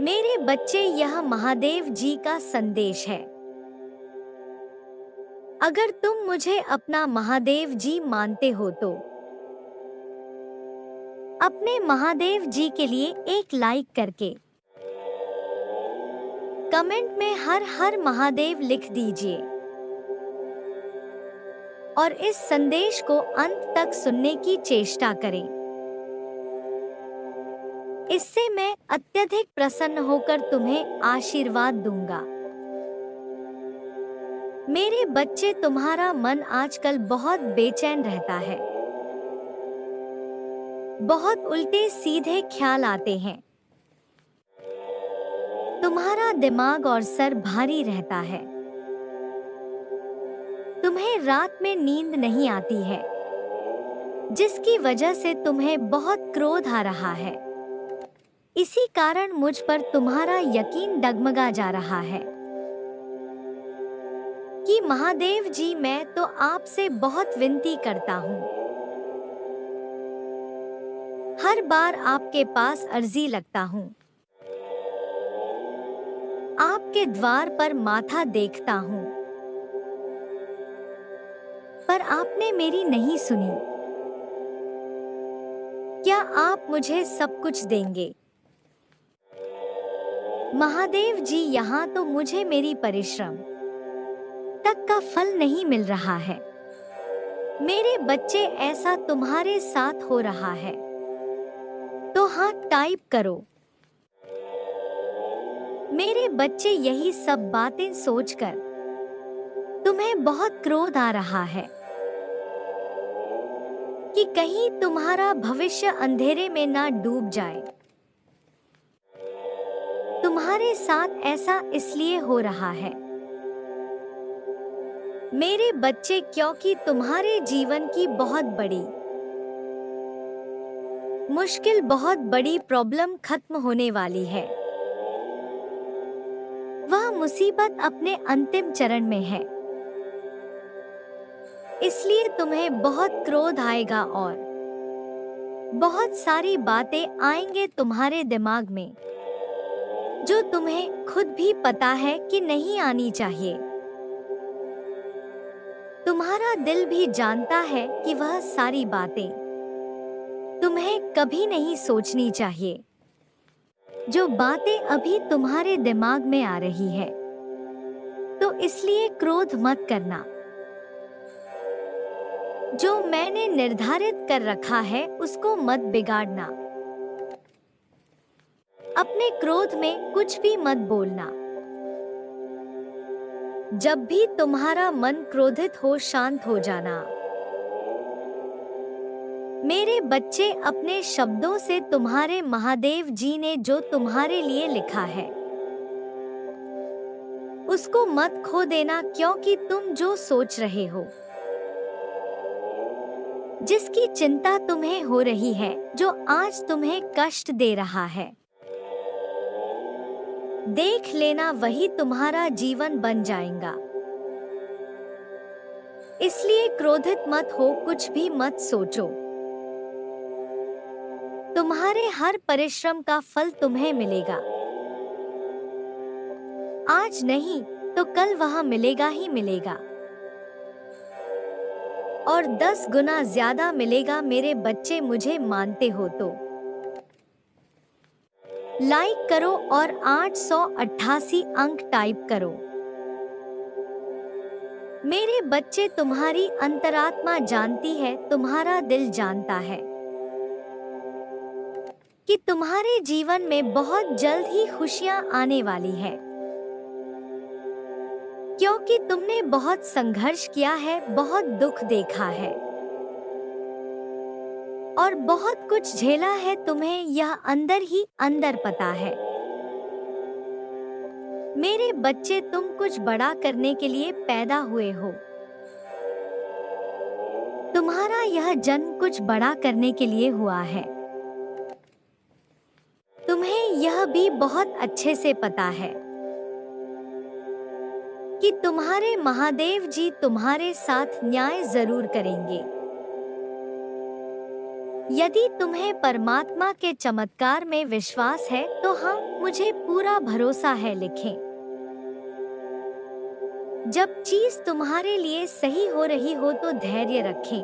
मेरे बच्चे, यह महादेव जी का संदेश है। अगर तुम मुझे अपना महादेव जी मानते हो तो अपने महादेव जी के लिए एक लाइक करके कमेंट में हर हर महादेव लिख दीजिए और इस संदेश को अंत तक सुनने की चेष्टा करें। इससे मैं अत्यधिक प्रसन्न होकर तुम्हें आशीर्वाद दूंगा। मेरे बच्चे, तुम्हारा मन आजकल बहुत बेचैन रहता है। बहुत उल्टे सीधे ख्याल आते हैं। तुम्हारा दिमाग और सर भारी रहता है। तुम्हें रात में नींद नहीं आती है, जिसकी वजह से तुम्हें बहुत क्रोध आ रहा है। इसी कारण मुझ पर तुम्हारा यकीन डगमगा जा रहा है कि महादेव जी, मैं तो आपसे बहुत विनती करता हूँ। हर बार आपके पास अर्जी लगता हूँ, आपके द्वार पर माथा देखता हूँ, पर आपने मेरी नहीं सुनी। क्या आप मुझे सब कुछ देंगे? महादेव जी, यहाँ तो मुझे मेरी परिश्रम तक का फल नहीं मिल रहा है। मेरे बच्चे, ऐसा तुम्हारे साथ हो रहा है तो हाँ टाइप करो। मेरे बच्चे, यही सब बातें सोचकर तुम्हें बहुत क्रोध आ रहा है कि कहीं तुम्हारा भविष्य अंधेरे में ना डूब जाए। तुम्हारे साथ ऐसा इसलिए हो रहा है मेरे बच्चे, क्योंकि तुम्हारे जीवन की बहुत बड़ी मुश्किल, बहुत बड़ी प्रॉब्लम खत्म होने वाली है। वह मुसीबत अपने अंतिम चरण में है। इसलिए तुम्हें बहुत क्रोध आएगा और बहुत सारी बातें आएंगे तुम्हारे दिमाग में, जो तुम्हें खुद भी पता है कि नहीं आनी चाहिए। तुम्हारा दिल भी जानता है कि वह सारी बातें तुम्हें कभी नहीं सोचनी चाहिए। जो बातें अभी तुम्हारे दिमाग में आ रही है, तो इसलिए क्रोध मत करना। जो मैंने निर्धारित कर रखा है उसको मत बिगाड़ना। अपने क्रोध में कुछ भी मत बोलना। जब भी तुम्हारा मन क्रोधित हो, शांत हो जाना। मेरे बच्चे, अपने शब्दों से तुम्हारे महादेव जी ने जो तुम्हारे लिए लिखा है उसको मत खो देना, क्योंकि तुम जो सोच रहे हो, जिसकी चिंता तुम्हें हो रही है, जो आज तुम्हें कष्ट दे रहा है, देख लेना वही तुम्हारा जीवन बन जाएगा। इसलिए क्रोधित मत हो, कुछ भी मत सोचो। तुम्हारे हर परिश्रम का फल तुम्हें मिलेगा। आज नहीं तो कल वह मिलेगा ही मिलेगा, और 10 गुना ज्यादा मिलेगा। मेरे बच्चे, मुझे मानते हो तो लाइक करो और 888 अंक टाइप करो। मेरे बच्चे, तुम्हारी अंतरात्मा जानती है, तुम्हारा दिल जानता है कि तुम्हारे जीवन में बहुत जल्द ही खुशियां आने वाली है, क्योंकि तुमने बहुत संघर्ष किया है, बहुत दुख देखा है और बहुत कुछ झेला है। तुम्हें यह अंदर ही अंदर पता है। मेरे बच्चे, तुम कुछ बड़ा करने के लिए पैदा हुए हो। तुम्हारा यह जन्म कुछ बड़ा करने के लिए हुआ है। तुम्हें यह भी बहुत अच्छे से पता है कि तुम्हारे महादेव जी तुम्हारे साथ न्याय जरूर करेंगे। यदि तुम्हें परमात्मा के चमत्कार में विश्वास है तो हाँ, मुझे पूरा भरोसा है लिखें। जब चीज तुम्हारे लिए सही हो रही हो तो धैर्य रखें,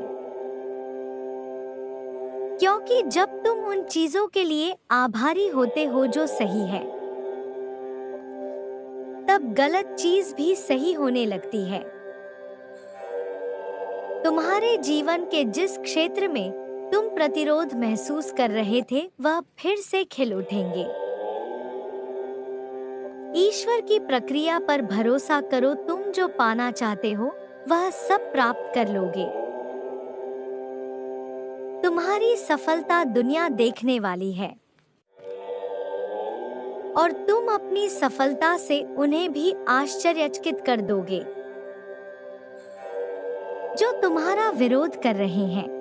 क्योंकि जब तुम उन चीजों के लिए आभारी होते हो जो सही है, तब गलत चीज भी सही होने लगती है। तुम्हारे जीवन के जिस क्षेत्र में तुम प्रतिरोध महसूस कर रहे थे वह फिर से खिल उठेंगे। ईश्वर की प्रक्रिया पर भरोसा करो, तुम जो पाना चाहते हो वह सब प्राप्त कर लोगे। तुम्हारी सफलता दुनिया देखने वाली है और तुम अपनी सफलता से उन्हें भी आश्चर्यचकित कर दोगे जो तुम्हारा विरोध कर रहे हैं।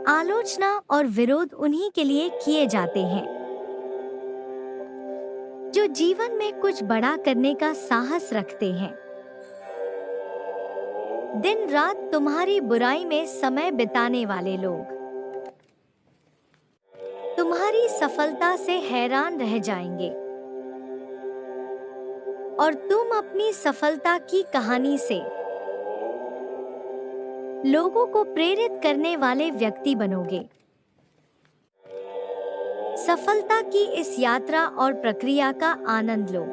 आलोचना और विरोध उन्हीं के लिए किए जाते हैं जो जीवन में कुछ बड़ा करने का साहस रखते हैं। दिन रात तुम्हारी बुराई में समय बिताने वाले लोग तुम्हारी सफलता से हैरान रह जाएंगे और तुम अपनी सफलता की कहानी से लोगों को प्रेरित करने वाले व्यक्ति बनोगे। सफलता की इस यात्रा और प्रक्रिया का आनंद लो।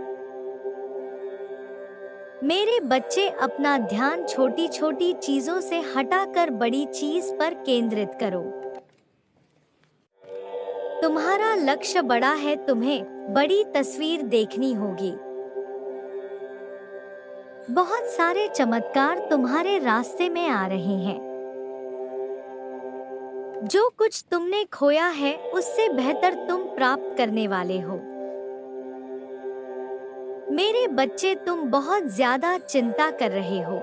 मेरे बच्चे, अपना ध्यान छोटी छोटी चीजों से हटाकर बड़ी चीज पर केंद्रित करो। तुम्हारा लक्ष्य बड़ा है, तुम्हें बड़ी तस्वीर देखनी होगी। बहुत सारे चमत्कार तुम्हारे रास्ते में आ रहे हैं। जो कुछ तुमने खोया है उससे बेहतर तुम प्राप्त करने वाले हो। मेरे बच्चे, तुम बहुत ज्यादा चिंता कर रहे हो।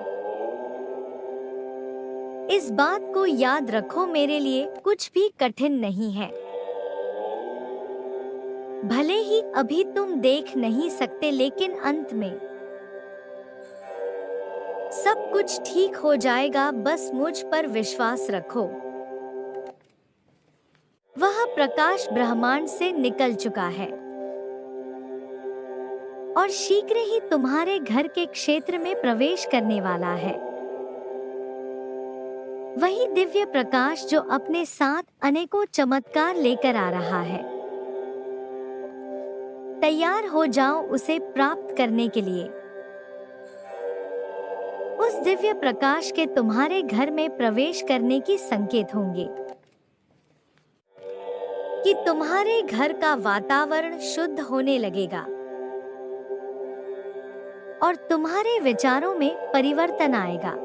इस बात को याद रखो, मेरे लिए कुछ भी कठिन नहीं है। भले ही अभी तुम देख नहीं सकते, लेकिन अंत में सब कुछ ठीक हो जाएगा। बस मुझ पर विश्वास रखो। वह प्रकाश ब्रह्मांड से निकल चुका है और शीघ्र ही तुम्हारे घर के क्षेत्र में प्रवेश करने वाला है। वही दिव्य प्रकाश जो अपने साथ अनेकों चमत्कार लेकर आ रहा है। तैयार हो जाओ उसे प्राप्त करने के लिए। उस दिव्य प्रकाश के तुम्हारे घर में प्रवेश करने की संकेत होंगे कि तुम्हारे घर का वातावरण शुद्ध होने लगेगा और तुम्हारे विचारों में परिवर्तन आएगा।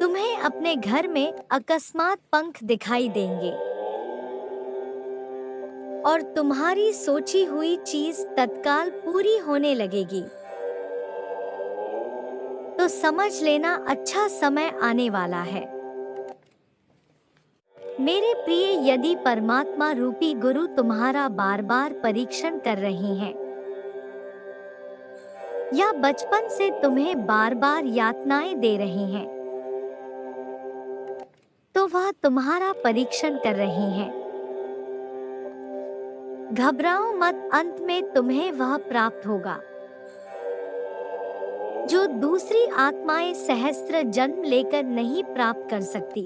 तुम्हें अपने घर में अकस्मात पंख दिखाई देंगे और तुम्हारी सोची हुई चीज तत्काल पूरी होने लगेगी। तो समझ लेना, अच्छा समय आने वाला है। मेरे प्रिय, यदि परमात्मा रूपी गुरु तुम्हारा बार बार परीक्षण कर रहे हैं या बचपन से तुम्हें बार बार यातनाएं दे रहे हैं, तो वह तुम्हारा परीक्षण कर रहे हैं। घबराओ मत, अंत में तुम्हें वह प्राप्त होगा जो दूसरी आत्माएं सहस्त्र जन्म लेकर नहीं प्राप्त कर सकती।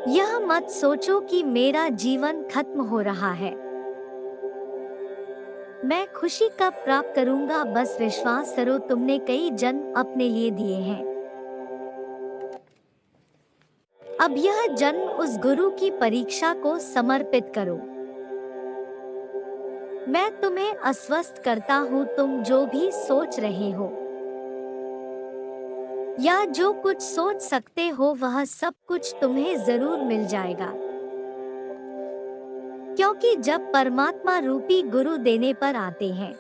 यह मत सोचो कि मेरा जीवन खत्म हो रहा है, मैं खुशी कब प्राप्त करूंगा। बस विश्वास करो, तुमने कई जन्म अपने लिए दिए हैं। अब यह जन्म उस गुरु की परीक्षा को समर्पित करो। मैं तुम्हें आश्वस्त करता हूँ, तुम जो भी सोच रहे हो या जो कुछ सोच सकते हो वह सब कुछ तुम्हें जरूर मिल जाएगा, क्योंकि जब परमात्मा रूपी गुरु देने पर आते हैं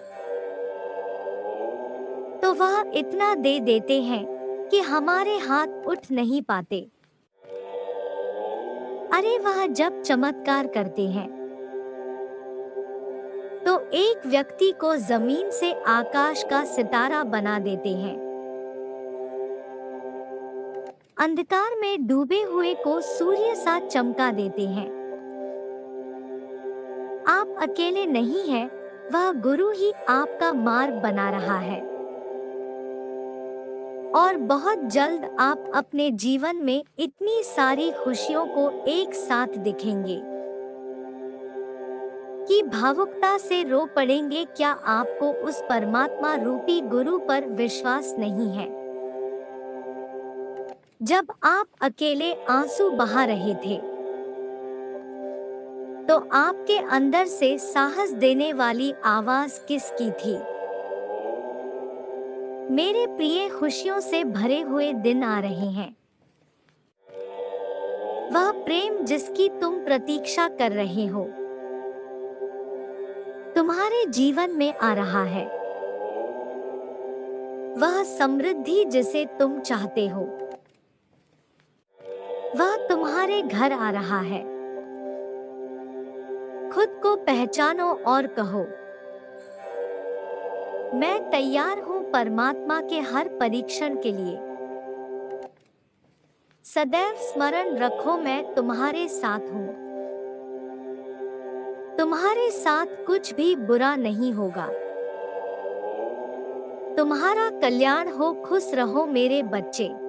तो वह इतना दे देते हैं कि हमारे हाथ उठ नहीं पाते। अरे वह जब चमत्कार करते हैं तो एक व्यक्ति को जमीन से आकाश का सितारा बना देते हैं। अंधकार में डूबे हुए को सूर्य सा चमका देते हैं। आप अकेले नहीं हैं, वह गुरु ही आपका मार्ग बना रहा है। और बहुत जल्द आप अपने जीवन में इतनी सारी खुशियों को एक साथ दिखेंगे कि भावुकता से रो पड़ेंगे। क्या आपको उस परमात्मा रूपी गुरु पर विश्वास नहीं है? जब आप अकेले आंसू बहा रहे थे तो आपके अंदर से साहस देने वाली आवाज किसकी थी? मेरे प्रिय, खुशियों से भरे हुए दिन आ रहे हैं। वह प्रेम जिसकी तुम प्रतीक्षा कर रहे हो तुम्हारे जीवन में आ रहा है। वह समृद्धि जिसे तुम चाहते हो वह तुम्हारे घर आ रहा है। खुद को पहचानो और कहो, मैं तैयार हूं परमात्मा के हर परीक्षण के लिए। सदैव स्मरण रखो, मैं तुम्हारे साथ हूं। तुम्हारे साथ कुछ भी बुरा नहीं होगा। तुम्हारा कल्याण हो। खुश रहो मेरे बच्चे।